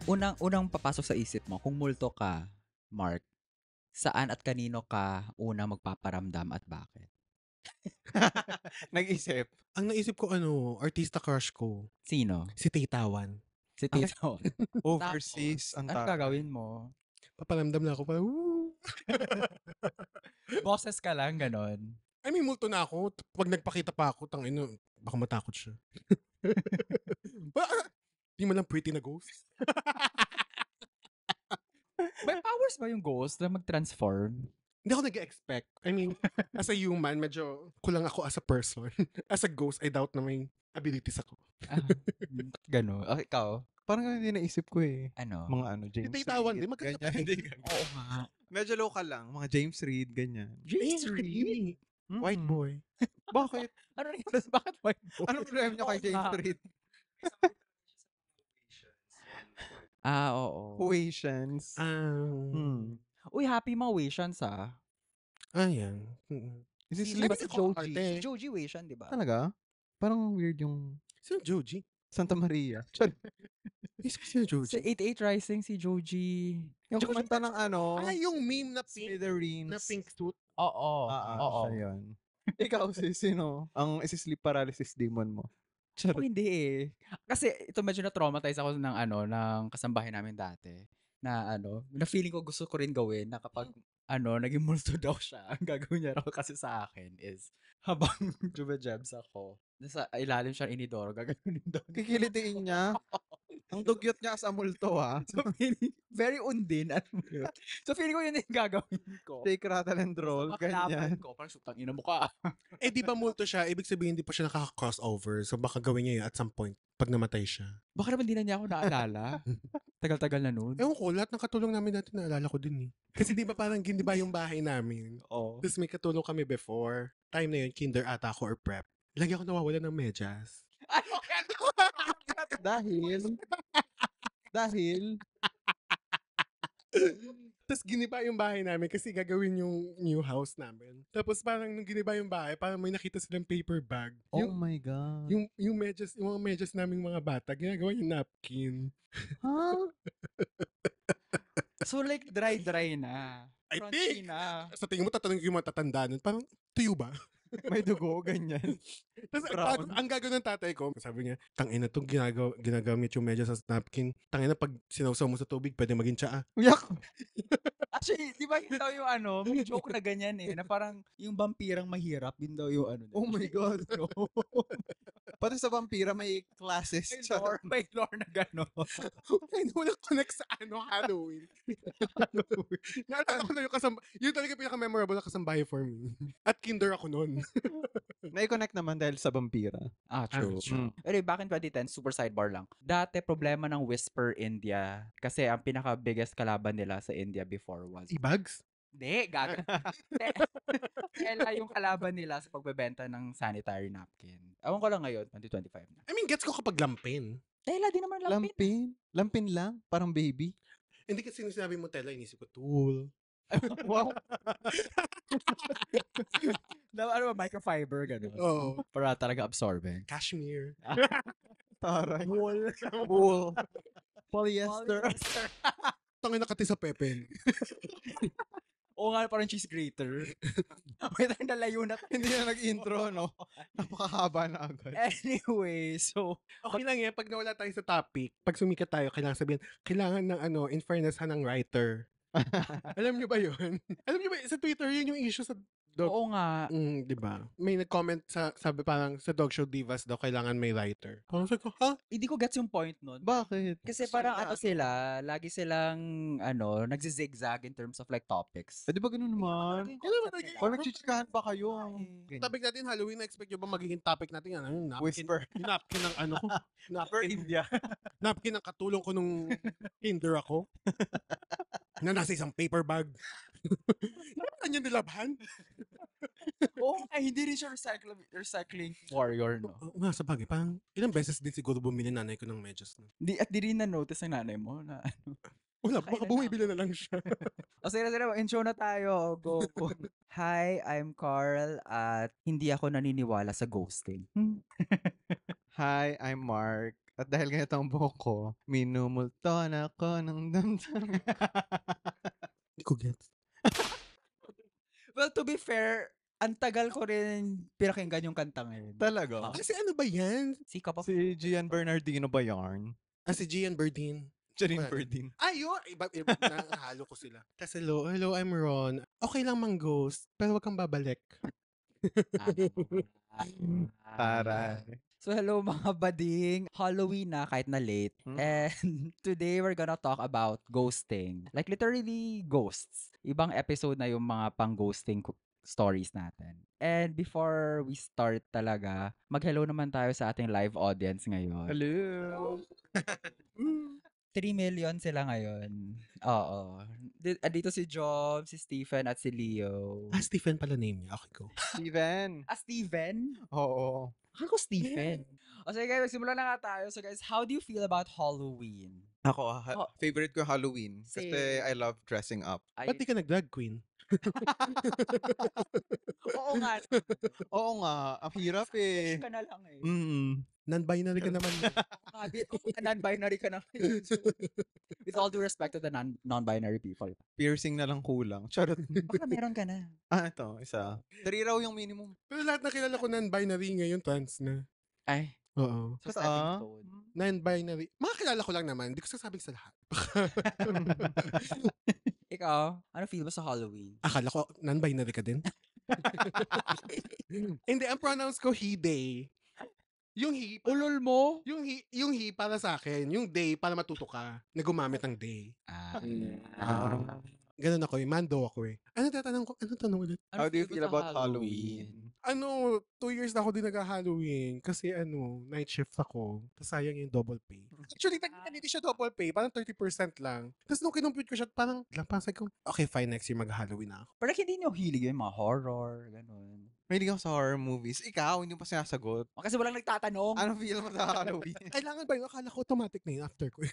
Unang papasok sa isip mo, kung multo ka, Mark, saan at kanino ka unang magpaparamdam at bakit? Nag-isip. Ang naisip ko artista crush ko, Sino? si Titawan. Si Tito. Overseas. Ang Ano gagawin mo? Paparamdam na ako parang, woo! Boses ka lang, ganon. I mean, multo na ako. Pag nagpakita pa ako, baka matakot siya. Di mo lang pretty na ghost. May powers ba yung ghost na mag-transform? Hindi ako nag-expect. I mean, as a human, medyo kulang ako as a person. As a ghost, I doubt na may abilities ako. Ganon. Ikaw? Parang hindi naisip ko eh. Ano? Mga James Titawan Reid. din, magkasabay. Ganyan. Hindi. Oo nga. Medyo local lang. Mga James Reid, ganyan. James Eh, Reid? White boy. Bakit? Ano rin? Bakit white boy? Ano problema niyo kay James Reid? Oo. Huasians. Uy, happy mga Wasians Ayan. Is this Si sleep si Joji? Si Joji Wasian, di ba? Talaga? Parang weird yung Sino Joji? Santa Maria. Sino Joji? Sa 88 Rising, si Joji. Yung kumanta ng Yung meme na pink, Smithereens. na pink suit. Oo. Oo. Siya yun. Ikaw, sino? Ang sleep paralysis demon mo. Ako hindi eh. Kasi ito medyo na-traumatize ako ng kasambahay namin dati. Na feeling ko gusto ko rin gawin na kapag naging multo daw siya, ang gagawin niya raw kasi sa akin is habang jubejebs ako, nasa ilalim siya ng inidoro, gagawin daw. Kikilitiin niya. Ang dugyot niya sa multo So feeling, very undin. So feeling ko yun yung gagawin ko. Shake, rattle, and roll. Ganyan. Ko, parang sutang ina mo ka. Eh, di ba multo siya? Ibig sabihin, hindi pa siya nakaka-crossover. So, baka gawin niya yun at some point pag namatay siya. Baka naman di na niya ako naalala. Tagal-tagal na nun. Ewan ko, lahat ng katulong namin dati naalala ko din eh. Kasi di ba parang di ba yung bahay namin? Oo. Tapos may katulong kami before. Time na yun, kinder ata ako or prep. Lagi ako nawawala ng medyas. Dahil, Tapos giniba yung bahay namin kasi gagawin yung new house namin. Tapos parang nung giniba yung bahay, parang may nakita silang paper bag. oh my God. Yung mga medyas naming mga bata, ginagawa yung napkin. Huh? So like dry na. I Crunchy think. na. Sa tingin mo, tatanungin ko yung mga tatanda nun, parang tuyo ba? May dugo, ganyan. Tapos Brown. ang gagawin ng tatay ko, sabi niya, tangina itong ginagamit yung medyas sa napkin. Tangina pag sinawsaw mo sa tubig, pwede maging tsaa. Uyak! Actually, di ba yun daw yung may joke na ganyan eh, na parang yung vampirang mahirap, yun daw yung Oh my God. Pati sa vampira may classes. May lore na gano'n. Hindi mo na connect sa Halloween. Naalala ko na yun talaga pinaka-memorable na kasambahay for me. At kinder ako nun. May-connect naman dahil sa vampira. True. true. Anyway, back in 2010, super sidebar lang. Dati problema ng Whisper India kasi ang pinaka-biggest kalaban nila sa India before was... Ibags? Hindi, gaga. Ella yung kalaban nila sa pagbebenta ng sanitary napkin. Ewan ko lang ngayon, 2025 na. I mean, gets ko kapag lampin. Tela, di naman lampin. Lampin? Lampin lang? Parang baby? Hindi kasi sinabi mo tela, inisip ko tool. Wow. Microfiber, gano'n. Oo. Para talaga absorbent. Cashmere. Taray. Wool. Wool. Polyester. Tangin nakati sa pepen. Oo nga, parang cheese grater. May tayo nalayo na. Hindi na nag-intro, no? Napakahaba na agad. Anyway, so... Okay lang yan, pag nawala tayo sa topic, pag sumikat tayo, kailangan ng in fairness ng writer. Alam niyo ba yun? Alam niyo ba, sa Twitter, yun yung issue sa dog. Oo nga. Di ba? May nag-comment sabi parang sa Dog Show Divas daw, kailangan may writer. Parang sabi ko, ha? Hindi ko gets yung point nun. Bakit? Kasi parang lagi silang, nagzizigzag in terms of like topics. Di ba ganun naman? Parang nagchichikahan pa kayo. Topic natin, Halloween, na-expect nyo ba magiging topic natin? Napkin, Whisper. napkin ng ko. Napkin India. Napkin ng katulong ko nung kinder ako. Na nasa isang paper bag. Ano yung nilabhan? Hindi rin siya recycling warrior, no? Oo nga, sa bagay. Parang ilang beses din siguro bumili nanay ko ng medyas. No? Di rin na-notice ng nanay mo na Wala, baka bumibili na lang siya. sige, intro na tayo. Go. Hi, I'm Carl at hindi ako naniniwala sa ghosting. Hi, I'm Mark. At dahil ganito ang buhok ko, minumulto na ako ng damdamin. Hindi ko gets. Well, to be fair, ang tagal ko rin pinakinggan yung kanta ngayon. Talaga? Kasi ano ba yan? Si Cup of... Si Gian Bernardino ba yarn? Si Gian Berdin. Janine Wala. Berdin. Ayun! Iba, nahalo ko sila. Tapos hello, I'm Ron. Okay lang mang ghost, pero wag kang babalik. Taray. So hello mga bading. Halloween na kahit na late. Hmm. And today we're gonna talk about ghosting. Like literally ghosts. Ibang episode na yung mga pang-ghosting stories natin. And before we start talaga, mag-hello naman tayo sa ating live audience ngayon. Hello. 3 million sila ngayon. Oo. Dito si Job, si Stephen, at si Leo. Stephen pala name niya. Okay, go. Steven. Steven? Oo. Akala ko Stephen. O sige guys, simula na nga tayo. So guys, how do you feel about Halloween? Ako, Oh. favorite ko Halloween. Kasi Same. I love dressing up. Ba't di ka nag-drag queen? Oo nga. Oo nga, ang hirap eh. Fish ka na lang eh. Non-binary ka naman. Non-binary ka na. With all due respect to the non-binary people. Piercing na lang kulang. Charot. Baka meron ka na. Ito, isa. 3 raw yung minimum. Pero lahat na kilala ko non-binary ngayon, trans na. Ay. Oo. So stepping stone. Non-binary. Mga kilala ko lang naman. Hindi ko sasabing sa lahat. Ikaw, ano feel mo sa Halloween? Akala ko non-binary ka din. Hindi, ang pronouns ko he, they. Yung he, Ulol mo? yung he para sa akin. Yung they para matuto ka na gumamit ng they. Ganun ako eh. Mando ako eh. Ano tanong ulit? How do you mo feel sa about Halloween? 2 years na ako din nag-Halloween kasi night shift ako. Tapos sayang yung double pay. Actually, hindi siya double pay. Parang 30% lang. Tapos nung kinumpute ko siya, parang sabi ko, okay, fine, next year mag-Halloween na ako. Pero hindi nyo hilig yung mga horror, ganun. Mahilig ako sa horror movies. Ikaw, hindi mo pa sinasagot. Kasi walang nagtatanong. Ano feel mo sa Halloween? Kailangan ba yun? Akala ko automatic na yun after ko.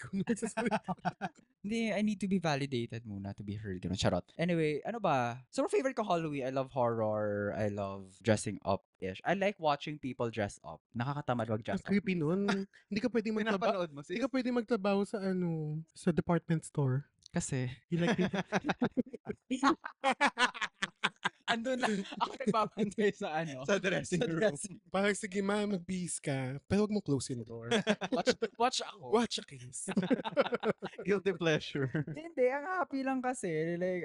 Hindi, I need to be validated muna to be heard. Ganun, charot. Anyway, ano ba? So, favorite ko Halloween. I love horror. I love dressing up-ish. I like watching people dress up. Nakakatamad mag-dress Ang up. creepy nun. Hindi ka pwede magtrabaho. Pinapanood mo, Hindi sis? ka pwede magtrabaho sa department store. Kasi, You like andun lang. Ako nagbabantay sa Sa dressing sa room. dressing. parang sige ma, mag-bihis ka. Pero wag mo close yung door. Watch ako. Watch a case. Guilty pleasure. Hindi, ang happy lang kasi, like,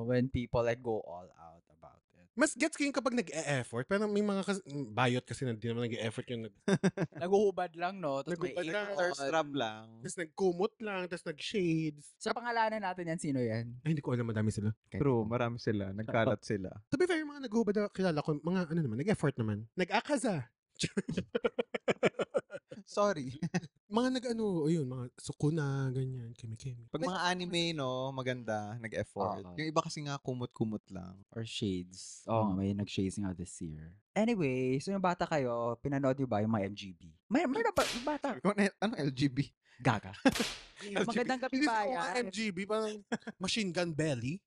when people like go all out about it. Mas gets ko yung kapag nag-e-effort. Pero may mga bayot kasi na di naman nag-e-effort yung Naguhubad lang, no? Tapos may Naguhubad lang. Thirst trap lang. tapos nagkumot lang, tapos nag-shades. Sa pangalanan natin yan, sino yan? Ay, hindi ko alam, madami sila. True, marami sila. Nagkalat sila. To be fair, yung mga nag-hubad na kilala ko, mga naman, nag-effort naman. Nag-akaza. Sorry. Mga mga sukuna, ganyan, kimi-kimi. Pag mga anime, no, maganda, nag-effort. Oo. Yung iba kasi nga kumot-kumot lang. Or shades. Oo, may nag-shades nga this year. Anyway, so yung bata kayo, pinanood nyo ba yung mga MGB? May na ba? Yung bata? Ano LGB? Gaga. Magandang gabi Hindi pa ko yan. MGB, parang machine gun belly.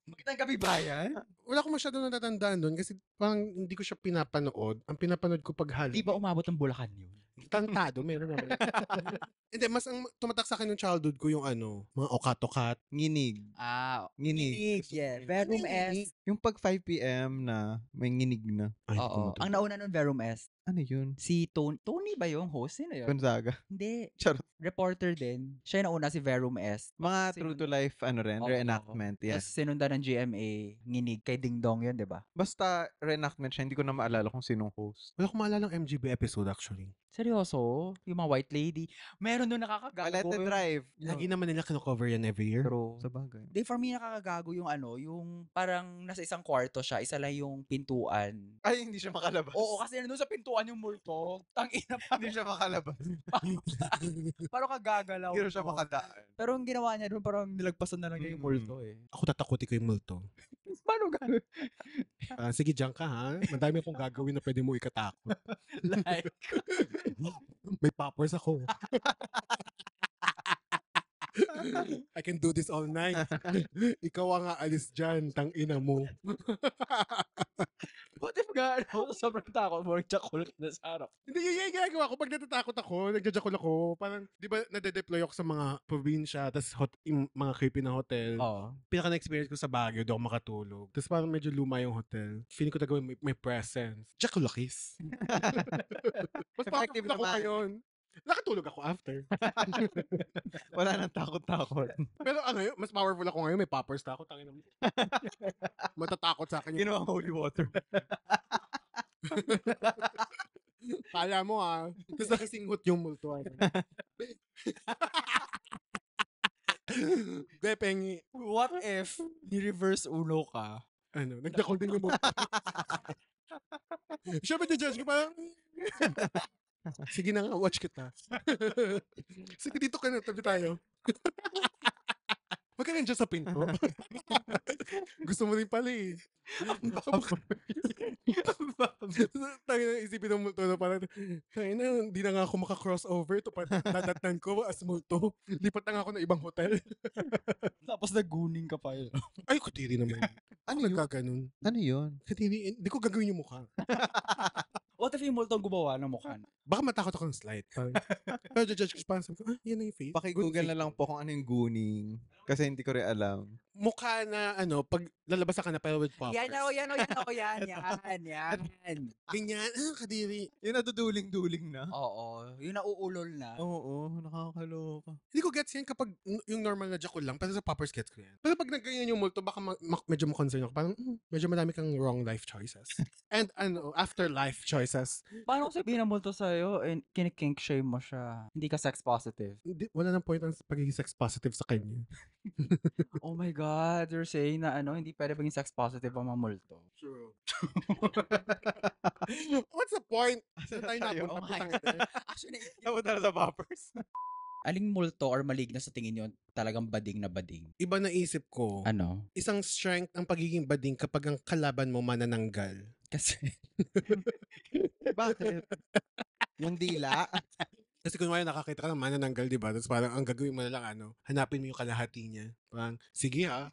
Magandang gabi ba yan? Wala ko masyado natatandaan doon kasi parang hindi ko siya pinapanood. Ang pinapanood ko pag Di Halloween. ba umabot ng Bulacan yun? Tantado, meron naman. Hindi, mas ang tumatak sa akin ng childhood ko yung mga okatokat. Nginig. Nginig. Yeah. Verum S. Yung pag 5 p.m. na, may nginig na. Ay, hindi ko Oo. matandaan. Ang nauna nun, Verum S. Ano yun? Si Tony. Tony ba yung host? Sino yun? Gonzaga. Hindi. Charot. Reporter din. Siya yung nauna, si Verum S. Mga Sinun- true to life, Oo. reenactment. Yes. Tapos sinundan ng GMA, nginig kay Ding Dong yun, di ba? Basta reenactment siya, hindi ko na maalala kung sinong host. Wala ko maalala ng MGB episode actually. Seryoso? Yung mga white lady. Meron doon nakakagago. Let it drive. Lagi naman nila kino-cover yan every year. Pero, Sa bagay. they for me nakakagago yung yung parang nasa isang kwarto siya, isa lang yung pintuan. Ay, hindi siya makalabas. Oo, kasi nandun sa pintuan yung multo. Tangina pa. Hindi siya makalabas. Parang kagagalaw. Hindi siya no? makadaan. Pero ang ginawa niya doon, parang nilagpasan na lang niya yung multo eh. Ako tatakuti ko yung multo. Paano gagawin? Sige, diyan ka ha. Madami akong gagawin na pwede mo ikatakot. Like, May poppers ako. I can do this all night. Ikaw ang aalis dyan, tangina mo. What if nga, ano, sobrang takot mo, nagjakul ka na sa harap. Hindi, yun yung ginagawa ko. Pag natatakot ako, nagjajakol ako. Parang, di ba, nade-deploy ako sa mga probinsya, tas yung mga creepy na hotel. Oo. Pinaka-na-experience ko sa Baguio, doon ako makatulog. Tapos parang medyo luma yung hotel. Feeling ko tagawin may presence. Jakulakis. Mas Effective powerful ako naman. ngayon. Nakatulog ako after. Wala nang takot-takot. Pero ano yun, mas powerful ako ngayon. May poppers na ako. Tangina mo. Matatakot sa akin. Ginawang holy water. Kala mo Tapos nakasinghot yung multo. Bepengi. What if ni-reverse uno ka? Ano, nagdakol din yung multo. Siyempre, judge ko parang, sige na nga, watch kita. Sige, dito ka na, tabi tayo. Huwag ka nandiyan sa pinto. Gusto mo rin pala eh. Tayo na isipin ng multo na parang, tayo na, hindi na nga ako maka-crossover. Ito pa, nadatnan ko as multo. Lipat na nga ako ng ibang hotel. Tapos naguning ka pa yun. Ay, kutiri naman. Ano Ano yun? nagkaganon? Ano yun? Kutiri, hindi ko gagawin yung mukha. What if yung multong gumawa ng mukha na? Baka matakot ako ng slide. Pero judge ko, parang sabi ko, yan na yung face. Paki-google na lang po kung ano yung gooning. Kasi hindi ko rin alam. Mukha na, pag lalabas ka na pero with poppers. Yan. Ganyan, kadiri. Yung naduduling-duling na. Oo, yung nauulol na. Oo, nakakaloka. Hindi ko gets yan kapag yung normal na jakul lang, pero sa poppers gets ko yan. Pero pag nagganyan yung multo, baka medyo makoncern ako. Parang, medyo marami kang wrong life choices. And after life choices, Paano kung sabihin ng multo sa'yo, and kinikink shame mo siya? Hindi ka sex positive. wala nang point ang pagiging sex positive sa kanya. Oh my God, you're saying na hindi pwede maging sex positive ang mga multo. True. What's the point? Saan tayo tayo? napunta? Oh my Putang ina. Actually, Napunta na sa poppers. aling multo or maligna sa tingin nyo talagang bading na bading? Iba na isip ko, Ano? isang strength ng pagiging bading kapag ang kalaban mo manananggal. Kasi, Bakit? Yung dila? Kasi kung nakakita ka ng manananggal, di ba? Tapos parang ang gagawin mo na lang, hanapin mo yung kalahati niya. Parang, sige ha,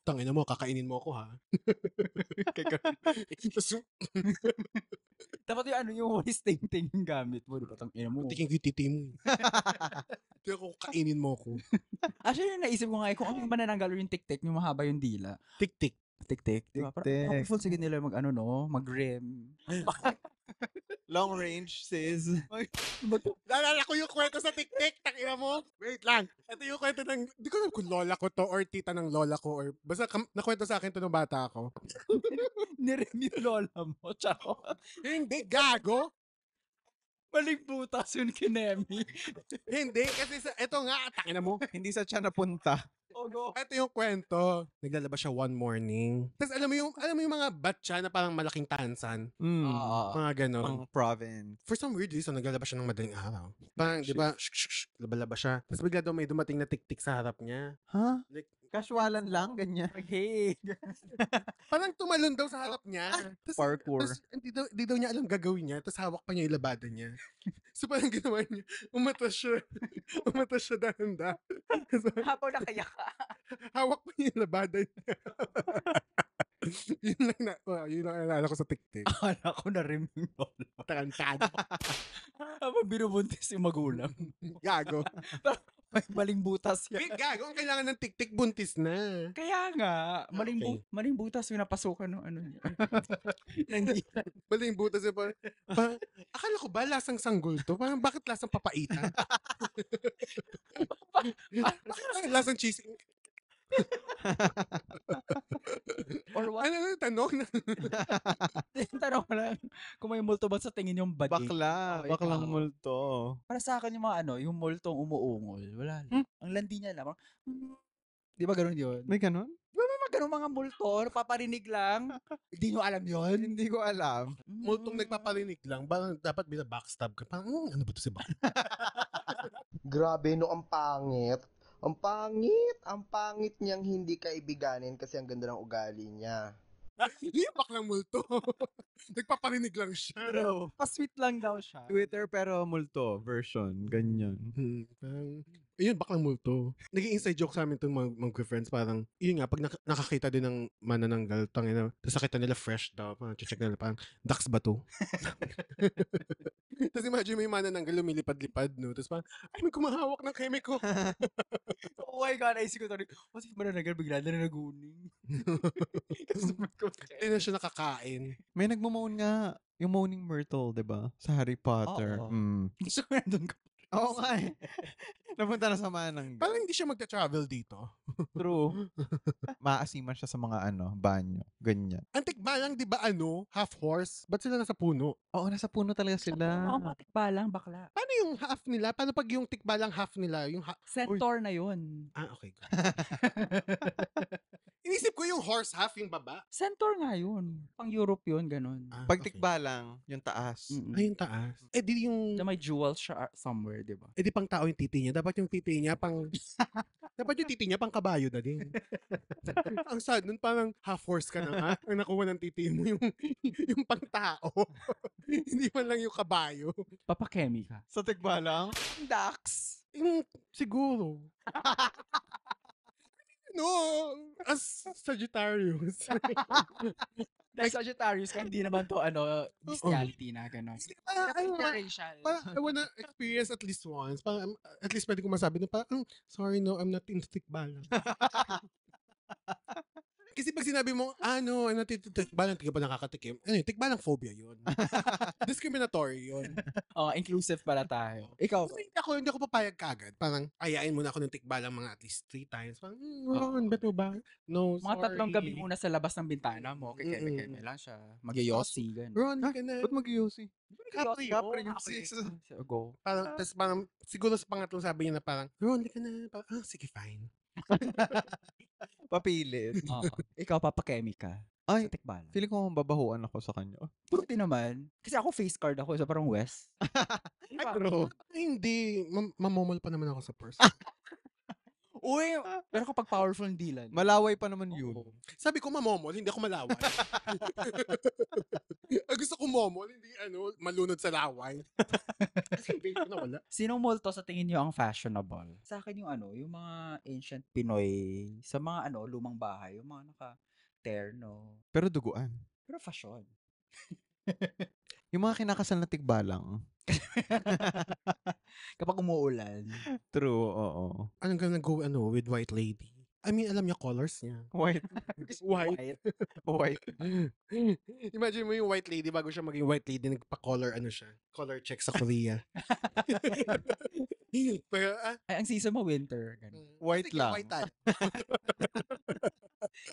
tangina mo, kakainin mo ako ha. Tapos, dapat yung waist ting yung gamit mo, di ba? Tangina mo. tiking ko yung titi mo. Kaya ako, kainin mo ako. Actually, naisip ko nga kung ano yung manananggal or yung tik-tik, yung mahaba yung dila. Tik-tik. Tik-tik, di ba? Parang, Tik-tik. full sige nila mag-rim. Long range, sis. Naalala ko yung kwento sa tik-tik, tangina mo. Wait lang. Ito yung kwento ng, di ko alam kung lola ko to or tita ng lola ko or basta nakwento sa akin to nung bata ako. Nirim yung lola mo, tsako. Hindi, gago. Maling butas yun kinemi. Hindi, kasi ito nga, tangina mo. Hindi sa tiyan napunta. Ogo. Ito yung kwento. Naglalabas siya one morning. Tapos alam mo yung mga batcha na parang malaking tansan. Mga ganon. Pang province. For some weird reason, naglalabas siya ng madaling araw. Parang, di ba, labalaba siya. Tapos bigla daw may dumating na tik-tik sa harap niya. Ha? Like, Casualan lang, ganyan. Hey. parang tumalon daw sa harap niya. Tapos, Parkour. tapos hindi daw niya alam gagawin niya. Tapos hawak pa niya yung labada niya. So parang ginawa niya, umatas siya. Umatas siya dahan-dahan. So, Habang nakaya ka. hawak pa niya yung labada niya. yun lang naalala ko sa tik-tik. Akala ko na rim yung lola. Tarantado. Habang binubuntis yung magulang. Gago. May maling butas yan. Wait, gago. Ang kailangan ng tik-tik, buntis na. Kaya nga, maling butas yung napasukan ng niya. Bali yung butas niya akala ko ba lasang sanggol to? Parang bakit lasang papaitan? Lasang cheese. Or what? Ano yung tanong? Tanong ko lang, kung may multo ba sa tingin yung bading? Bakla. Oh, Baklang ikaw. multo. Para sa akin yung mga yung multong umuungol. Wala lang. Ang landi niya lang. Di ba ganun yun? May ganun? Ganun mga multo, paparinig lang. Hindi nyo alam yun? Hindi ko alam. Multong nagpaparinig lang, parang dapat backstab ka. Parang, ano ba to si Bak? Grabe, no, ang pangit. Ang pangit niyang hindi kaibiganin kasi ang ganda ng ugali niya. Hindi yung baklang multo. Nagpaparinig lang siya. Pero, pa-sweet lang daw siya. Twitter pero multo version. Ganyan. Parang, Ayun, baklang multo. Naging inside joke sa amin itong mga friends. Parang, yun nga, pag nakakita din ng manananggal, tangina, tapos nakita nila fresh daw, parang check nila, parang, ducks ba to? Tapos imagine mo yung manananggal, lumilipad-lipad, no? Tapos parang, ay, may kumahawak ng kemiko. Oh my God, naisip ko to rin. Kasi mananagal, bigla na naguning. Kasunod ko. Hindi na siya nakakain. May nagmo-moan nga, yung moaning myrtle, di ba? Sa Harry Potter. Oo. Mm. Gusto ko nandun ka. Oo nga eh. Napunta na sa manang. Parang hindi siya magta-travel dito. True. Maasiman siya sa mga banyo. Ganyan. Antik balang, di ba half horse? Ba't sila nasa puno? Oo, nasa puno talaga sila. Oo, matikba lang, bakla. Paano yung half nila? Paano pag yung tikbalang half nila? Yung Centaur na yun. okay. Inisip ko yung horse half, yung baba. Centaur nga yun. Pang Europe yun, ganun. Pag tikba lang, yung taas. Mm-mm. Ay, yung taas. Eh, di yung... Na may jewels siya somewhere, di ba? Eh, di pang tao yung titi niya. Dapat yung titi niya pang... dapat yung titi niya pang kabayo na din. Ang sad nun, parang half horse ka na nga. Ang nakuha ng titi mo yung pang tao. Hindi man lang yung kabayo. Papakemi ka. Sa tikba lang? Dax! Yung, siguro. No, as Sagittarius. Dahil Sagittarius ka, hindi naman to, bestiality na, gano'n. Interracial. Parang I wanna experience at least once. Parang at least pwede ko masabi na parang, sorry no, I'm not into tikbalang. Kasi pag sinabi mo, I'm not into tikbalang, di ka ba nakakatikim? Tikbalang phobia yun. Discriminatory yun. Inclusive pala tayo. Ikaw, Kasi hindi ako papayag kagad. Parang, ayain muna ako ng tikbalang mga at least 3 times. Parang, Ron, beto ba? No, mga 3 sorry. gabi muna sa labas ng bintana mo, kikeme-keme lang siya. Magyoyosi, gano'n. Ron, ka na. Ba't mag-yosi? Capri yung Capri. So, go. Parang, tas parang, siguro sa pangatlong sabi niya na parang, Ron, ka na. Parang, sige, fine. Papilit. Oo. Ikaw, papakemi ka. Ay, Sa tikbalang. feeling ko mababahuan ako sa kanya. Puti naman. Kasi ako face card ako, so parang West. Ay, bro. Hindi. Mamomol pa naman ako sa purse. Uy, pero kapag powerful hindi lang. Malaway pa naman yun. Oo. Sabi ko mamomol, hindi ako malaway. Gusto ko momol, hindi malunod sa laway. Kasi bait ko na wala. Sinong multo sa tingin niyo ang fashionable? Sa akin yung yung mga ancient Pinoy, sa mga lumang bahay, yung mga naka-terno. Pero duguan. Pero fashion. Yung mga kinakasal na tikbalang. Kapag umuulan. True, oo. Anong gonna go with white lady? I mean, alam niya colors niya. White. White. White. Imagine mo yung white lady bago siya maging white lady, nagpa-color siya. Color check sa Korea. Pero, Ay, ang season mo winter. Ganun. White sige, lang. White tayo.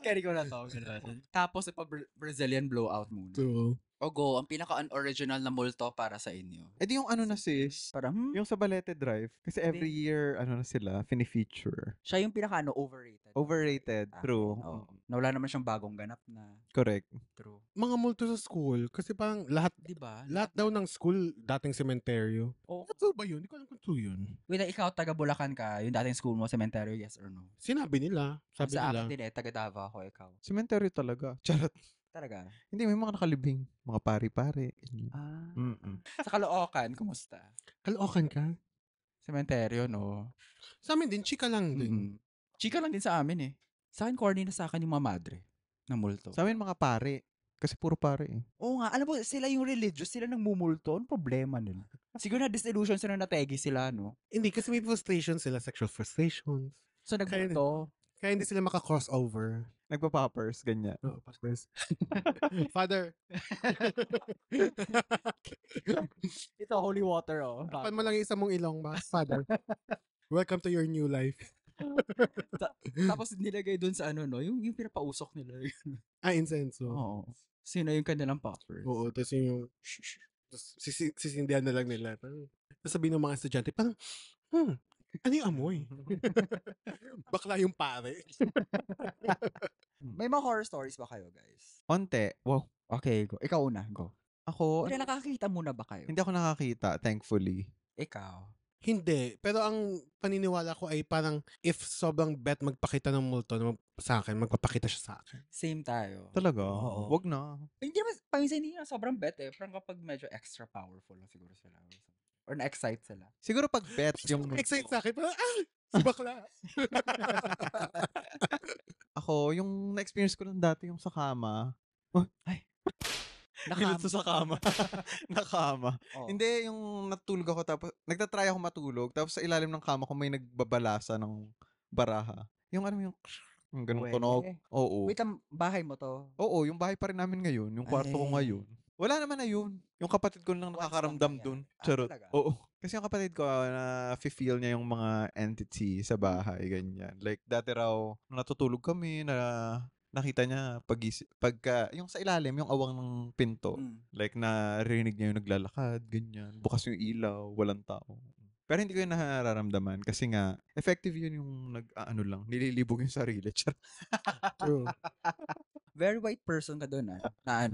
Carry ko na to. Ganun. Tapos, Brazilian blowout muna. So, O go, ang pinaka-unoriginal na multo para sa inyo. Eh di yung na sis. Parang, Yung sa Balete Drive. Kasi every year, na sila, fini-feature. siya yung pinaka-overrated. Overrated. Ah, True. Oo. Na wala naman siyang bagong ganap na. Correct. True. mga multo sa school, kasi parang lahat Diba? daw ng school dating sementeryo. Oo. True ba yun? Hindi ko alam kung true yun. Wait, ikaw, taga Bulacan ka, yung dating school mo, cemetery, yes or no? Sinabi nila. Sabi sa nila. akin din taga Davao ako, ikaw. Cemetery talaga. Charot. Talaga? Hindi, may mga nakalibing. Mga pari-pari. Ganyan. Ah. Mm-mm. Sa Caloocan, kumusta? Kaloocan ka? Cementerio, no? Sa amin din, chika lang din. Mm. Chika lang din sa amin eh. Sa akin, corny na sa akin yung mga madre na multo. Sa amin mga pare. Kasi puro pare eh. Oo nga, alam mo, sila yung religious, sila nang mumulto. Ano problema nila? Siguro na disillusion sila na tegi sila, no? Hindi, kasi may frustration sila, sexual frustrations. So, nagmulto. Kaya hindi sila maka-crossover. Nagpa-poppers, ganyan. Oo, pastres. Father. Ito, holy water, oh. Tapan mo lang yung isa mong ilong ba? Father. Welcome to your new life. Tapos nilagay dun sa yung pinapausok nila. Incenso. Oo. Sino yung kanilang poppers? Oo, tapos yung tapos sisindihan na lang nila. Parang, tapos sabihin ng mga estudyante, parang, ano yung amoy? Bakla yung pare. May mga horror stories ba kayo, guys? Onte. Wow. Okay, go. Ikaw una, go. Ako, Pero nakakita muna ba kayo? hindi ako nakakita, thankfully. Ikaw. Hindi. Pero ang paniniwala ko ay parang if sobrang bet magpakita ng multo sa akin, magpapakita siya sa akin. Same tayo. Talaga? Oo. Wag na. Hindi naman, paminsan hindi na sobrang bet eh. Parang kapag medyo extra powerful lang siguro sila. Or na-excite sila? Siguro pag bet yung Excited sa akin, parang, si bakla. ako, yung na-experience ko lang dati yung sa kama. Nakama. sa kama. Nakama. Oh. Hindi, yung natulog ako tapos, nagtatry ako matulog tapos sa ilalim ng kama ko may nagbabalasa ng baraha. Yung yung ganung Weh. tunog. Oo. Wait, ang bahay mo to? Oo, yung bahay pa rin namin ngayon. Yung kwarto ko Ay. ngayon. Wala naman na yun. Yung kapatid ko lang Once nakakaramdam lang dun. yan. Charot. Talaga? Oo. Kasi yung kapatid ko, na feel niya yung mga entity sa bahay, ganyan. Like, dati raw, nung natutulog kami, na nakita niya pagka, yung sa ilalim, yung awang ng pinto. Like, narinig niya yung naglalakad, ganyan. Bukas yung ilaw, walang tao. Pero hindi ko yun nararamdaman kasi nga, effective yun yung nililibog yung sarili. True. Very white person ka dun, na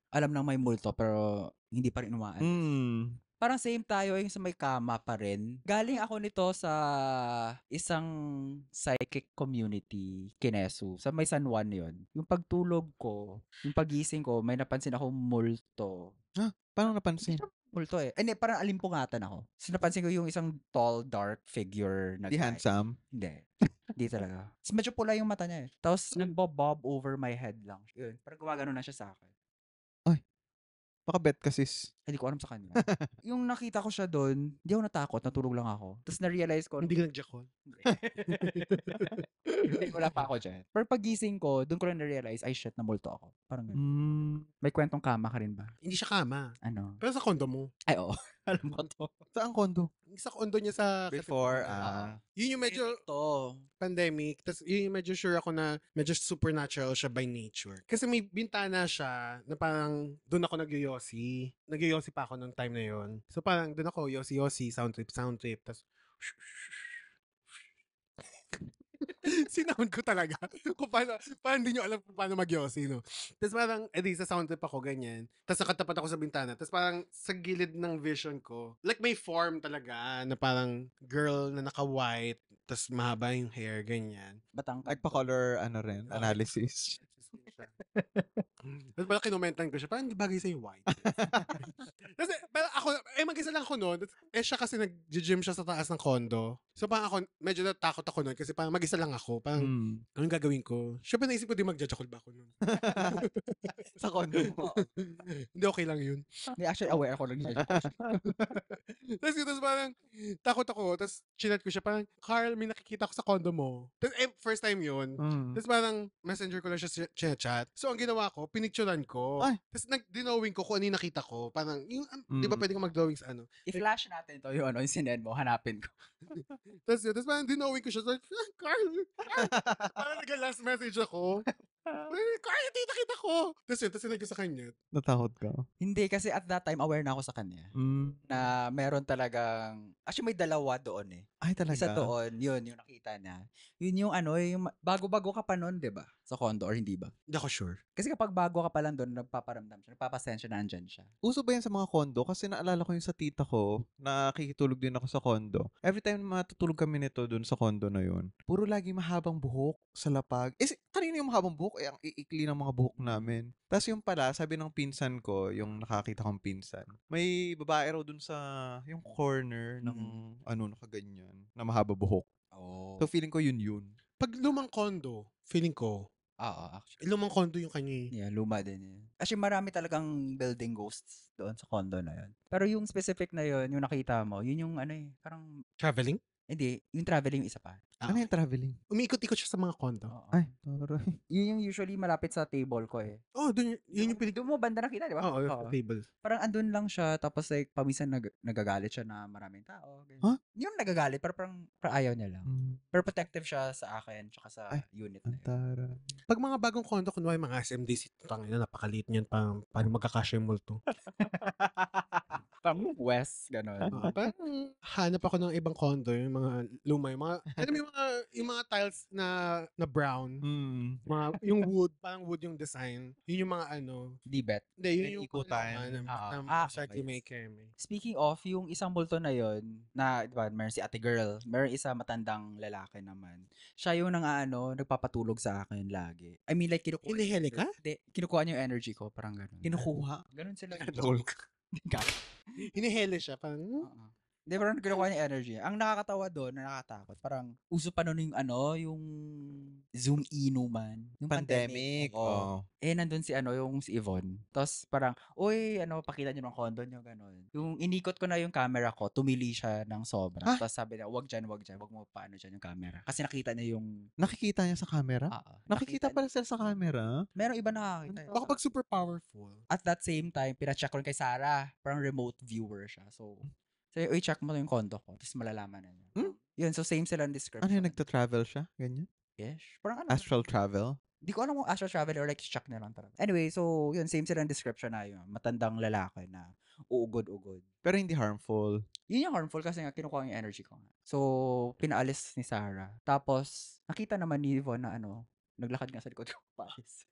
alam nang may multo pero hindi pa rin umaan. Parang same tayo yung sa may kama pa rin. Galing ako nito sa isang psychic community, Kinesu. Sa may San Juan yun. Yung pagtulog ko, yung pagising ko, may napansin akong multo. Paano napansin? Multo eh. Hindi, parang alimpungatan ako. So napansin ko yung isang tall, dark figure na Di guy. handsome? Hindi. Hindi talaga. Tapos medyo pula yung mata niya eh. Tapos nagbo-bob over my head lang. Yun. Parang gumagano na siya sa akin. Baka bet ka sis. Hindi ko alam sa kanya. Yung nakita ko siya doon, hindi ako natakot, natulog lang ako. Tapos na-realize ko, Hindi ka nag-jackal. hindi, wala pa ako dyan. Pero pagising ko, doon ko lang na-realize, ay shit, namulto ako. Parang ganun. May kwentong kama ka rin ba? Hindi siya kama. Ano? Pero sa condo mo. Ay, oo. Alam ko to. Saan kondo? Sa condo niya sa Before, yun yung medyo to. pandemic. Tapos yun yung medyo sure ako na medyo supernatural siya by nature. Kasi may bintana siya na parang doon ako nagyoyosi. Nagyoyosi pa ako nung time na yon. So parang doon ako yosi-yosi, sound trip. Tapos sinound ko talaga kung paano hindi nyo alam kung paano mag-yosi, no? Tapos parang, sa sound trip ako, ganyan. Tapos nakatapat ako sa bintana. Tapos parang sa gilid ng vision ko, like may form talaga na parang girl na naka-white, tapos mahaba yung hair, ganyan. Batang nagpa-color, analysis. Tapos pala kinomentan ko siya, parang hindi bagay sa'yo white. Tapos, pero ako, mag-isa lang ako noon. Siya kasi nag-gym siya sa taas ng condo. So parang ako, medyo natakot ako noon kasi parang mag-isa lang ako. Parang, anong gagawin ko? Syempre naisip ko, di magjajakol ba ako noon? Sa condo mo. Hindi, okay lang yun. Hindi, actually aware ako lang. Tapos parang, takot ako. Tapos chinat ko siya, parang, Carl, may nakikita ko sa condo mo. Tapos first time yun. Tapos parang, messenger ko lang siya chat. So ang ginawa ko, pinicturean ko. Ay. Tapos nag-drawing ko kung ano yung nakita ko. Parang, yung, di ba pwede ka mag-drawing sa ano? I-flash natin to yung yung sinend mo, hanapin ko. Tapos parang dinawin ko siya. So, Carl! Parang nag-last message ako. Carl, hindi nakita ko! Tapos sinag ko sa kanya. Natakot ka? Hindi, kasi at that time, aware na ako sa kanya. Na meron talagang, actually may dalawa doon eh. Ay, talaga? Isa doon, yun, yung nakita niya. Yun yung yung bago-bago ka pa noon, di ba? Sa condo, or hindi ba? Hindi ako sure. Kasi kapag bago ka pa lang doon, nagpaparamdam siya, nagpapasensya na andyan siya. Uso ba yan sa mga condo? Kasi naalala ko yung sa tita ko, nakikitulog din ako sa condo. Every time matutulog kami nito dun sa condo na yun, puro lagi mahabang buhok sa lapag. Kanina yung mahabang buhok, ang iikli ng mga buhok namin. Tapos yung pala, sabi ng pinsan ko, yung nakakita kong pinsan, may babae raw dun sa, yung corner ng, nakaganyan, na mahaba buhok. Oh. So feeling ko yun. Pag lumang condo, feeling ko, Actually. lumang condo yung kanya. Yeah, luma din yun. Actually, marami talagang building ghosts doon sa condo na yun. Pero yung specific na yun, yung nakita mo, yun yung parang, Traveling? hindi, yung traveling yung isa pa. Ano yung traveling? Umiikot-ikot siya sa mga condo. Oo. Ay, taray. Yun yung usually malapit sa table ko eh. Oh, yun yung pinig... Doon mo banda nakita, di ba? Oo, sa table. Parang andun lang siya, tapos like, paminsan nagagalit siya na maraming tao. Ganyan. Huh? Yung nagagalit, parang ayaw niya lang. Pero protective siya sa akin, tsaka sa unit na yun. Taray. Pag mga bagong condo, kunwari mga SMDC, tangina, napakaliit niyan, paano magkakasya yung multo. Parang west, gano'n. Parang hanap ako ng ibang condo, yung mga luma, alam mo yung mga tiles na brown, yung wood, parang wood yung design, yun yung mga D-bet. hindi, yun yung ikutan. slightly may keme. Speaking of, yung isang multo na yun, na, di ba, meron si ate girl, meron isa matandang lalaki naman. Siya yung nagpapatulog sa akin lagi. I mean, like, kinukuha. Hinihili ka? Hindi, kinukuha niya yung energy ko, parang gano'n. Kinukuha. Ganun sila. Lol. Hinihili siya, parang, Hindi, parang kinukuha niya energy. Ang nakakatawa doon, na nakakatakot, parang uso pa noon yung yung Zoom inuman. Yung pandemic. Pandemic. Oo. Nandun yung si Yvonne. Tapos parang, uy, pakita niyo ng condo niyo, gano'n. Yung inikot ko na yung camera ko, tumili siya ng sobra. Ha? Tapos sabi niya, wag dyan, wag mo paano dyan yung camera. Kasi nakita niya yung, Nakikita niya sa camera? Nakikita nakita pala sila sa camera? Merong iba nakakita. Baka pag super powerful. At that same time, pina-check ko rin kay Sarah. Parang remote viewer siya. So, uy, check mo yung condo ko. Tapos malalaman na niya. Yun, so same sila ng description. Ano yung nagta-travel siya? Ganyan? Yes. Parang Astral travel? Di ko alam kung astral travel or like check na lang talaga. Anyway, so yun, same sila ng description na yun. Matandang lalaki na uugod-ugod. Pero hindi harmful. Yun yung harmful kasi nga kinukuha yung energy ko nga. So, pinaalis ni Sarah. Tapos, nakita naman ni Yvonne na naglakad nga sa likod ko paalis.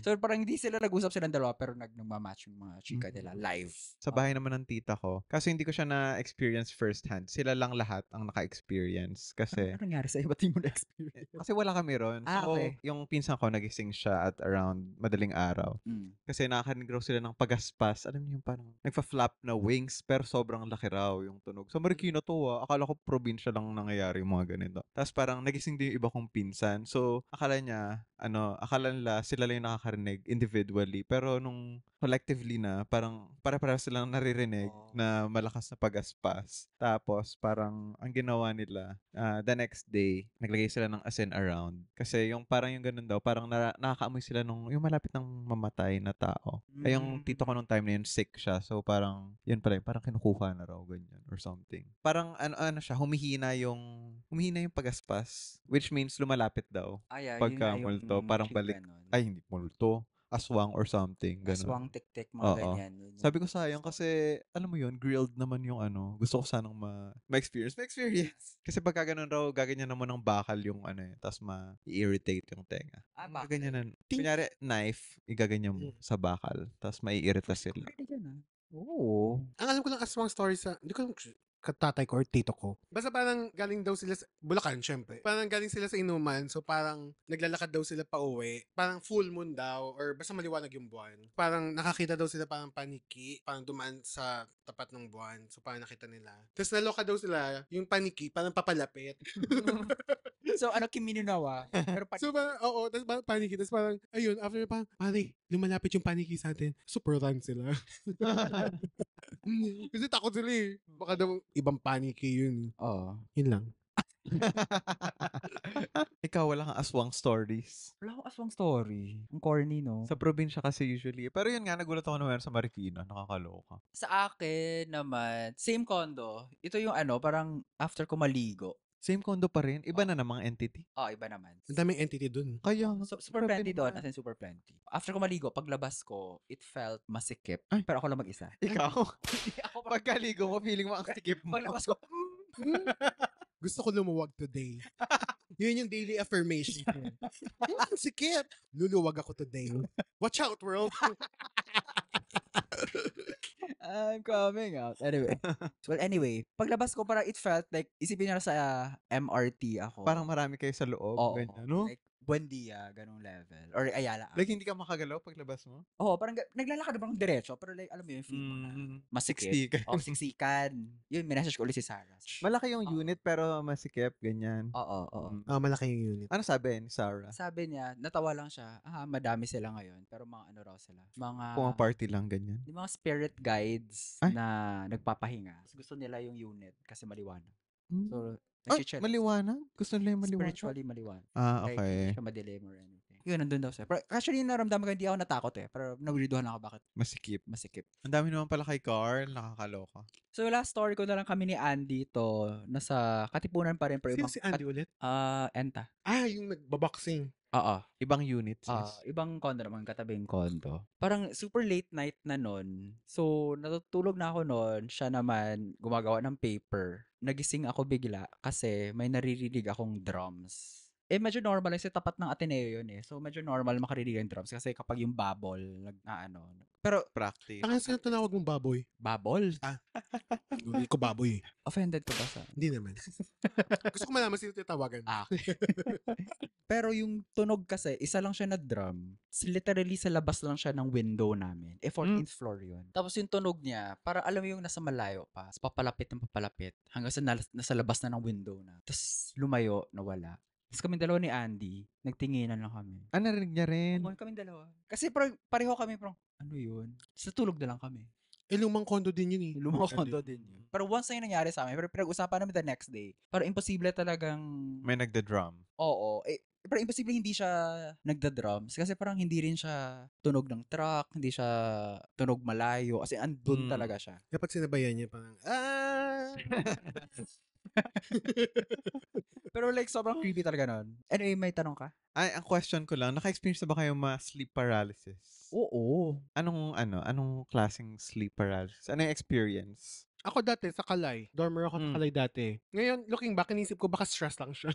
So, parang hindi sila nag-usap silang dalawa pero nagmamatch yung mga chika nila live. Sa bahay naman ng tita ko. Kasi hindi ko siya na-experience firsthand. Sila lang lahat ang naka-experience. Kasi Ano nangyari sa'yo? Ba't di mo na-experience? kasi wala kami ron. So, Okay. yung pinsan ko nagising siya at around madaling araw. Kasi nakakarinig raw sila ng pagaspas. Alam niyo yung parang nagfa-flap na wings pero sobrang laki raw yung tunog. Sa Marikina to Akala ko probinsya lang nangyayari yung mga ganito. Tapos parang nagising din yung iba kong pinsan. So, akala nila sila lang yung nakakarinig individually. Pero nung collectively na, parang para silang naririnig na malakas na pagaspas. Tapos, parang ang ginawa nila, the next day, naglagay sila ng asin around. Kasi yung parang yung ganun daw, parang nakakaamoy sila yung malapit ng mamatay na tao. Ay, yung tito ko nung time na yun, sick siya. So, parang, yun pala, parang kinukuha na raw, ganyan, or something. Parang, siya, humihina yung pagaspas, which means lumalapit daw. Pagka multo, parang balik. Ay, hindi multo. Aswang or something. Ganun. Aswang, tik-tik, mga ganyan. Sabi ko sayang kasi, alam mo yun, grilled naman yung gusto ko sanang ma-experience. Ma-experience. Kasi pagka ganun raw, gaganyan naman ng bakal yung tapos ma-irritate yung tenga. Bakal. Gaganyan kunyari, knife, igaganyan mo sa bakal. Tapos mai-irrita sila. Oo. Ang alam ko lang aswang story hindi ko katatay ko or tito ko. Basta parang galing daw sila sa Bulacan, syempre. Parang galing sila sa inuman, so parang naglalakad daw sila pa uwi. Parang full moon daw, or basta maliwanag yung buwan. Parang nakakita daw sila parang paniki, parang dumaan sa tapat ng buwan. So parang nakita nila. Tapos naloka daw sila, yung paniki, parang papalapit. So, kimininawa. Pero So parang, oo, tapos parang paniki. Tapos parang, ayun, after parang, pare, lumalapit yung paniki sa atin. Super run sila. Kasi takot sila eh. Baka daw ibang paniki yun. Oo. Yun lang. Ikaw, wala kang aswang stories. Wala akong aswang story. Ang corny, no? Sa probinsya kasi usually. Pero yun nga, nagulat ako na meron sa Marikina. Nakakaloka. Sa akin naman, same condo. Ito yung parang after ko maligo. Same condo pa rin? Iba na namang entity? Iba naman. Ang daming entity dun. Kaya, Super plenty doon, as in super plenty. After ko maligo, paglabas ko, it felt masikip. Ay. Pero ako lang mag-isa. ikaw? Ako Pagkaligo mo, feeling mo ang sikip mo. Paglabas ko, Gusto ko lumuwag today. Yun yung daily affirmation ko. Ang sikip. Luluwag ako today. Watch out, world. I'm coming out. Anyway, paglabas ko, parang it felt like, isipin nyo na sa MRT ako. Parang marami kayo sa loob. Oo. Ganyan, no? Like, Buendia, ganong level. Or Ayala. Like, hindi ka makagalaw paglabas mo? Oo, parang naglalakad na parang diretso. Pero like, alam mo yung feel mo na masikip. Siksikan. Siksikan. Yun, minessage ko ulit si Sarah. Malaki yung unit pero masikip, ganyan. Oo. Malaki yung unit. Ano sabi ni Sarah? Sabi niya, natawa lang siya, madami sila ngayon. Pero mga raw sila. Party lang, ganyan. Yung mga spirit guides Ay. na nagpapahinga. Gusto nila yung unit kasi maliwanag. So, Ay, maliwanag? Gusto nila yung maliwanag? Spiritually maliwanag. Okay. Like, hindi siya madilim or anything. Yun, nandun daw siya. Pero actually, naramdaman ko, hindi ako natakot eh. Pero nagriduhan ako bakit Masikip. masikip. Ang dami naman pala kay Carl. Nakakaloka. So, last story ko na lang kami ni Andy to. Nasa Katipunan pa rin. Pero Sino si Andy ulit? Enta. Yung nagbaboxing. Oo. Ibang units. Ibang condo naman, katabing condo. Parang super late night na nun. So, natutulog na ako nun. Siya naman, gumagawa ng paper. Nagising ako bigla kasi may naririnig akong drums. medyo normal kasi tapat ng Ateneo yun eh. So, medyo normal makarinig ang drums kasi kapag yung bubble, pero, Practice. Ang sino tinawag mong baboy? bubble? Hindi ko baboy eh. Offended ko ba sa... Hindi naman. Gusto ko malaman sino titawagan. Okay. Pero yung tunog kasi, isa lang siya na drum. Literally sa labas lang siya ng window namin. 14th floor yun. Tapos yung tunog niya, para alam mo yung nasa malayo pa. Papalapit ng papalapit. Hanggang sa nasa labas na ng window na. Tapos lumayo, nawala. Tapos kami dalawa ni Andy, nagtinginan lang kami. Narinig niya rin. Oo, kami dalawa. Kasi pareho kami, ano yun? Sa tulog na lang kami. Lumang condo din yun eh. Lumang condo din yun. Pero once na yun nangyari sa amin, pero pinag-usapan namin the next day. Pero imposible talagang... May nagda-drum. Oo. Pero imposible hindi siya nagda-drums. Kasi parang hindi rin siya tunog ng truck, hindi siya tunog malayo. Kasi andun talaga siya. Dapat sinabayan niya parang, Pero like, sobrang creepy talaga nun. Anyway, may tanong ka? Ay, ang question ko lang, naka-experience na ba kayo sleep paralysis? Oo. Anong klaseng sleep paralysis? Ano yung experience? Ako dati sa Kalay. Dormer ako sa Kalay dati. Ngayon, looking back, inisip ko baka stress lang siya.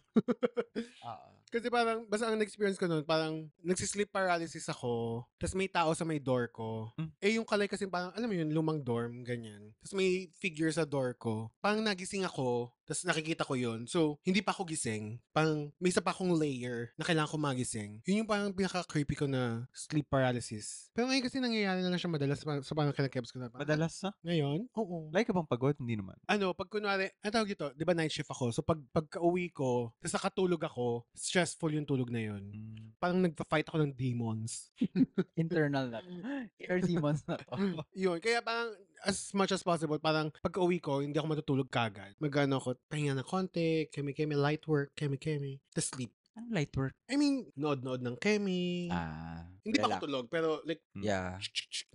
Kasi parang, basta ang experience ko noon, parang nagsisleep paralysis ako, tapos may tao sa may door ko. Yung Kalay kasi parang, alam mo yun, lumang dorm, ganyan. Tapos may figure sa door ko. Parang nagising ako, tapos nakikita ko yun. So, hindi pa ako gising. Parang may isa pa akong layer na kailangan ko magising. Yun yung parang pinaka-creepy ko na sleep paralysis. Pero ngayon kasi nangyayari na lang siya madalas. So, parang kinakebs ko na. Madalas na? Ngayon? Oo. Like ka bang pagod? Hindi naman. Pag kunwari, ang tawag ito, di ba night shift ako? So, pagka-uwi ko, tapos nakatulog ako, stressful yung tulog na yun. Parang nagpa-fight ako ng demons. Internal na. Inner demons na to. Yun. Kaya parang, as much as possible, parang pagka-uwi ko, hindi ako matutulog kagad. Mag-ano ako, pahinga ng konti, kemi-kemi, light work, kemi-kemi, tapos sleep. Ang light work. I mean, nood-nood ng kemi. Hindi pa ako tulog, pero like, yeah.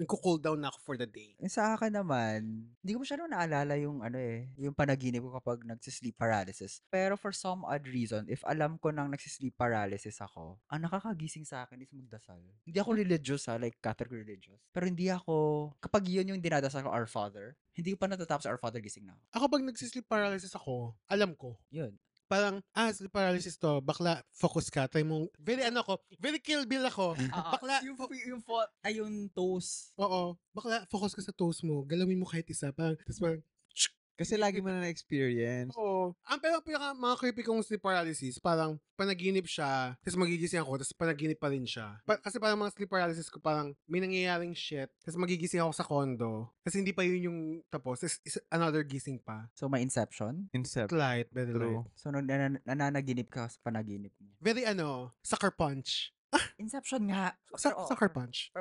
nagko-cool down na ako for the day. Sa akin naman, hindi ko masyadong naalala yung yung panaginip ko kapag nagsisleep paralysis. Pero for some odd reason, if alam ko nang nagsisleep paralysis ako, ang nakakagising sa akin is magdasal. Hindi ako religious like Catholic religious. Pero hindi ako, kapag yun yung dinadasal ko, Our Father, hindi ko pa natatapos Our Father, gising na ako. Ako pag nagsisleep paralysis ako, alam ko. Yun. Parang, sleep paralysis to, bakla, focus ka, try mong, very Kill Bill ako. Bakla, yung toes. Oo, bakla, focus ka sa toes mo, galawin mo kahit isa, parang, tapos parang, Kasi lagi mo na na-experience. oo. Pero mga creepy kong sleep paralysis, parang panaginip siya, tapos magigising ako, tapos panaginip pa rin siya. Kasi parang mga sleep paralysis ko, parang may nangyayaring shit, tapos magigising ako sa condo, kasi hindi pa yun yung tapos, is another gising pa. So, may Inception? Light, very light. So, nananaginip ka sa panaginip mo. Very sucker punch. Inception nga. Sucker punch.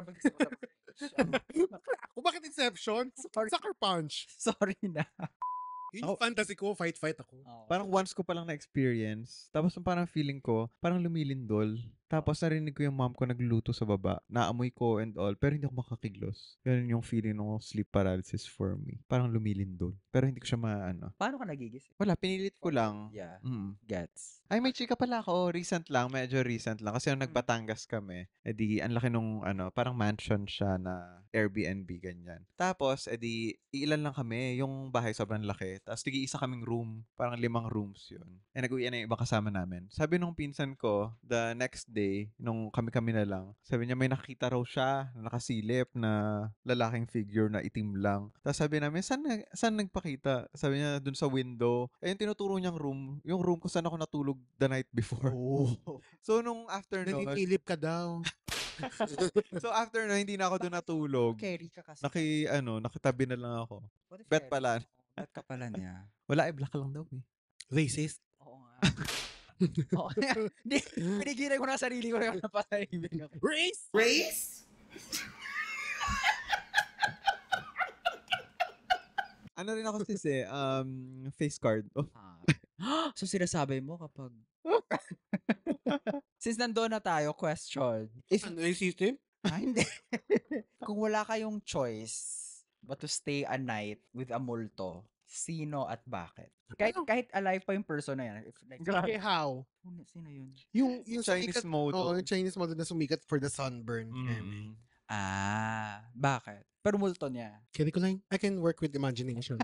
Kung bakit Inception? Sucker punch. Sorry na. Yung fantasy ko, fight ako. Parang once ko palang na-experience. Tapos parang feeling ko, parang lumilindol. Tapos narinig ko yung mom ko nagluluto sa baba. Naamoy ko and all. Pero hindi ako makakiglos. Ganun yung feeling ng sleep paralysis for me. Parang lumilindol. Pero hindi ko siya Paano ka nagigising? Wala, pinilit ko lang. Yeah. Gets. Ay, may chika pala ako. Recent lang. Medyo recent lang. Kasi yung nagbatangas kami. Ang laki nung parang mansion siya na Airbnb, ganyan. Tapos, iilan lang kami. Yung bahay sobrang laki. Tapos, tig-isa kaming room. Parang 5 rooms yun. Nag-uwian na yung ibang kasama namin. Sabi nung pinsan ko, the next day, nung kami-kami na lang, sabi niya may nakita raw siya na nakasilip na lalaking figure na itim lang. Tapos sabi namin, saan nagpakita? Sabi niya, dun sa window. Yung tinuturo niyang room, yung room kung saan ako natulog the night before. So, nung after nun, Nanitilip ka daw. so after na hindi na ako doon natulog. Carry ka kasi. Nakitabi na lang ako. Bet pala. Bet ka pala niya. Wala, black lang daw eh. Racist? Oo nga. Oo. Pinigilan ko na sarili ko na napatahimik ako. Race? Ano rin ako face card. So sinasabi mo kapag since nandoon na tayo, question. Ano yung system? Hindi. Kung wala kayong choice but to stay a night with a multo, sino at bakit? Kahit alive pa yung person na yan. Okay, how? Sino yun? Yung Chinese mode. Oo, yung Chinese mode na sumikat for the sunburn. Bakit? Pero multo niya. Kaya ko lang, I can work with imagination.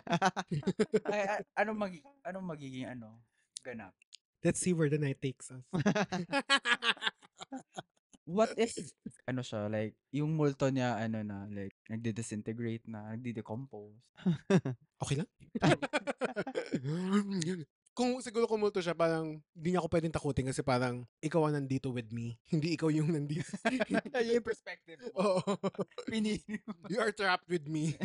Anong magiging ganap? Let's see where the night takes us. What if, ano siya, like, yung multo niya, ano na, like, nagdi-disintegrate na, nagdi-decompose. Okay lang? Kung siguro kumulto siya, parang hindi niya ako pwedeng takutin kasi parang ikaw ang nandito with me. Hindi ikaw yung nandito. Yung perspective mo. Oo. Pinili You are trapped with me.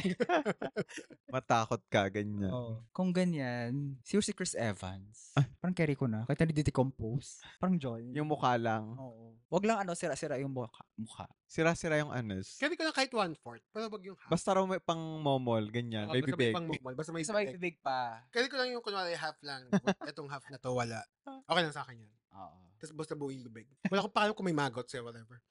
Matakot ka, ganyan. Kung ganyan, siguro si Chris Evans. Parang carry ko na. Kahit nagdi-decompose. Parang joy. Yung mukha lang. Oo. Wag lang ano, sira-sira yung mukha. Sira-sira yung anos. Kaya ko na kahit 1/4. Pero wag yung half. Basta raw may pang momol, ganyan. Oo, May basta bibig. pang-mukbang, basta may Isa may bibig. bibig pa. Kaya ko lang yung kunwari half lang. Etong half na to, wala. Okay lang sa akin yan. Oo. Tapos basta buong bibig. Wala akong pakialam kung may maggot siya, whatever.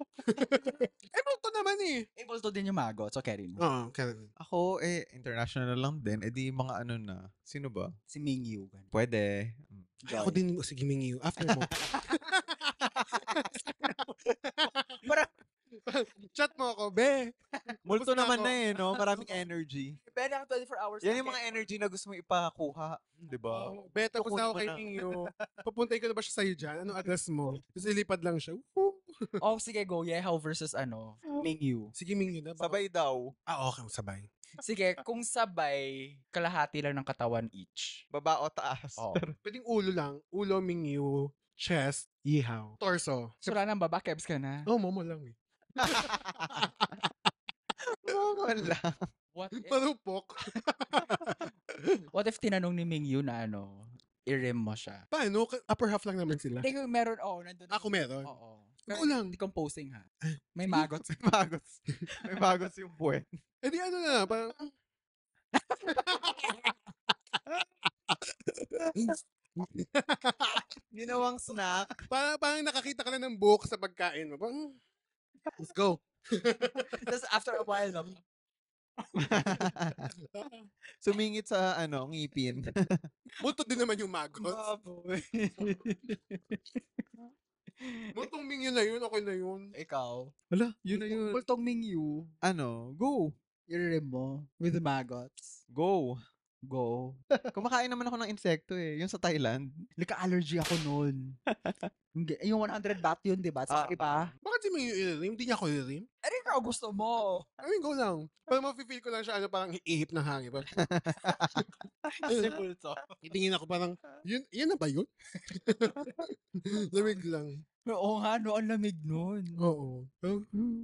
Eh, multo naman eh. Able to din yung mago. So, carry mo. Oo, kaya Ako, international lang din. Eh di mga ano na. Sino ba? Si Ming Yu. ganun. Pwede. ako din, sige Ming Yu. After mo. Parang, Chat mo ako, be. Multo Tapos na naman ako. na eh, no? Maraming energy. pwede ang 24 hours. Yan yung mga energy na gusto mo ipakuha. Di ba? Oh, be, tapos na ako kay Kukunin mo na. Ming Yu. Papuntay ko na ba siya sa'yo dyan? Anong address mo? Tapos ilipad lang siya. Woo! Oh, sige, go. Yehaw versus ano, Ming Yu. Sige Ming Yu na. Baka- Sabay daw. Okay, sabay. Sige, kung sabay, kalahati lang ng katawan each. Baba o taas. Oo. Pwedeng ulo lang. Ulo, Ming Yu. Chest, ihaw. Torso. So, wala nang baba, kebs ka na. Oh, momo lang eh. Wala. What if, Marupok. what if tinanong ni Ming Yu na ano, i-rim mo siya? Paano? Upper half lang naman sila. Hindi, kung meron, nandun. Ako meron. Oo. Ako lang. Decomposing ha. May maggot. May magos. May magos yung puwet. Eh di ano na, parang... Ginawang snack. parang nakakita ka na ng buhok sa pagkain mo. Parang, let's go. Tapos after a while, no, Sumingit sa ngipin. Multo din naman yung magos. Baboy. Multong Ming Yu na yun, okay na yun. ikaw. Wala, yun na yun. Multong Ming Yu, Go. i-rim mo with the maggots. Go. Go. Kumakain naman ako ng insekto eh. Yung sa Thailand. Nagka-allergy ako noon. Yung 100 baht yun, di ba? Sa iba. Bakit si Ming Yu i-rim? Hindi niya ako i-rim? Ano yung ikaw gusto mo? I mean, go lang. Parang mafe-feel ko lang siya, parang ihip ng hangin. Parang, Si Pulso. itingin ako parang, yan na ba yun? Lamig lang. Oo nga, no, ang lamig nun. Oo.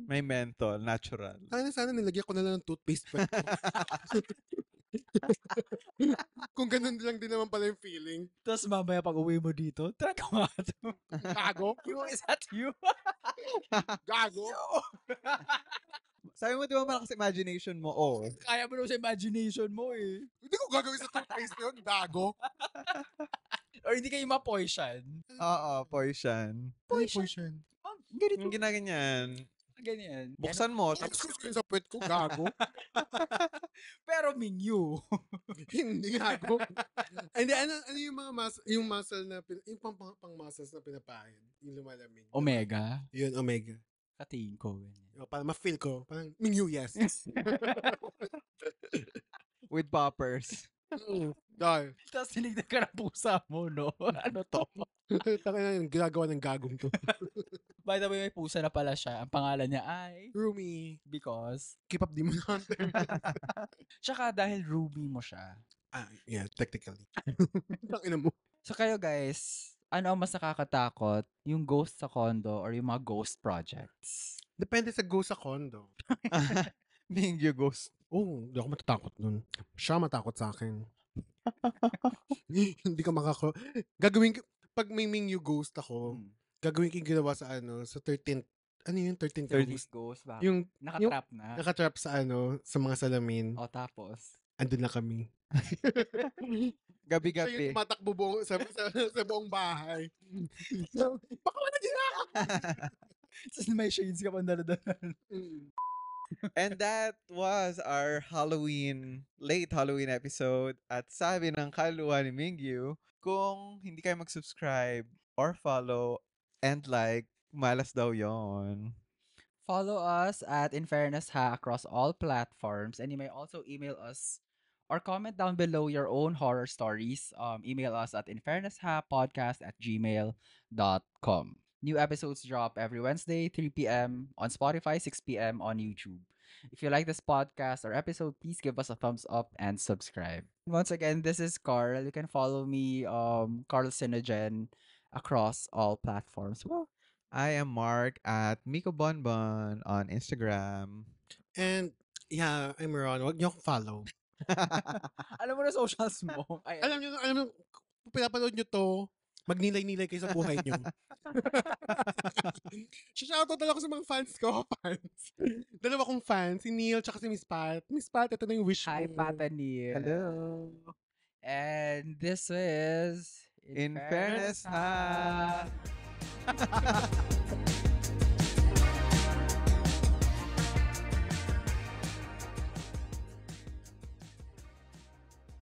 May menthol, natural. Sana nilagyan ko na lang ng toothpaste pa. Kung ganun lang din naman pala yung feeling. Tapos mamaya pag uwi mo dito, try ko nga ito. Gago? Is that you? Gago? Sabi mo, di ba malakas imagination mo? Oo. Kaya mo naman sa imagination mo eh. Hindi ko gagawin sa toothpaste yun. Gago? Or hindi kayo ma-poison. Oo, poison. Poison. Oh, ganito. Yung ginaganyan, Ganyan. buksan mo, Tapos tapos ko sa puwet ko, gago. Pero Ming Yu. Hindi gago. Hindi, ano yung mga yung muscle na, yung pang muscles na pinapahid. Yung lumalamig. Omega. Yun, omega. Katingin ko. ganyan. Parang ma-feel ko. Parang, Ming Yu, yes. with poppers. Dahil. Tapos tinignan ka ng pusa mo, no? Ano to? Taka na yung ginagawa ng gagong to. By the way, may pusa na pala siya. Ang pangalan niya ay Rumi. because. Keep up Demon Hunter. Tsaka dahil Ruby mo siya. Yeah, technically. Tangina mo. So kayo guys, ano ang mas nakakatakot? Yung ghost sa condo or yung mga ghost projects? Depende sa go sa condo. Mingyu ghost. Hindi ako matatakot nun. Siya matakot sa akin. Hindi ka gagawin ko, pag may Mingyu ghost ako, gagawin ko yung ginawa sa sa 13th, ano yung 13th 30 ghost? ghost ba? Yung Nakatrap na. nakatrap sa sa mga salamin. O tapos? Andun na kami. Siya yung Gabi-gabi. tumatakbo sa buong bahay. Baka wala din ako! Tapos may shades ka pang dala-dala. And that was our late Halloween episode. At sabi ng kaluluwa ni Mingyu, kung hindi kayo mag-subscribe or follow and like, malas daw yon. Follow us at In Fairness Ha across all platforms, and you may also email us or comment down below your own horror stories. Email us at infairnesshapodcast@gmail.com. New episodes drop every Wednesday, 3 p.m. on Spotify, 6 p.m. on YouTube. If you like this podcast or episode, please give us a thumbs up and subscribe. Once again, this is Carl. You can follow me, Carl Sinogen, across all platforms. Well, I am Mark at Miko Bonbon on Instagram. And yeah, I'm Ron. Huwag niyo akong follow. alam mo na socials mo. Ay, Alam niyo, kung pinapanood niyo to, magnilay-nilay kayo sa buhay niyo. Shoutout na lang ako sa mga fans ko. Fans. Dalawa kong fans, si Neil tsaka si Miss Pat. Miss Pat, ito na yung wish Hi, mo. Patani. Hello. And this is In fairness, ha.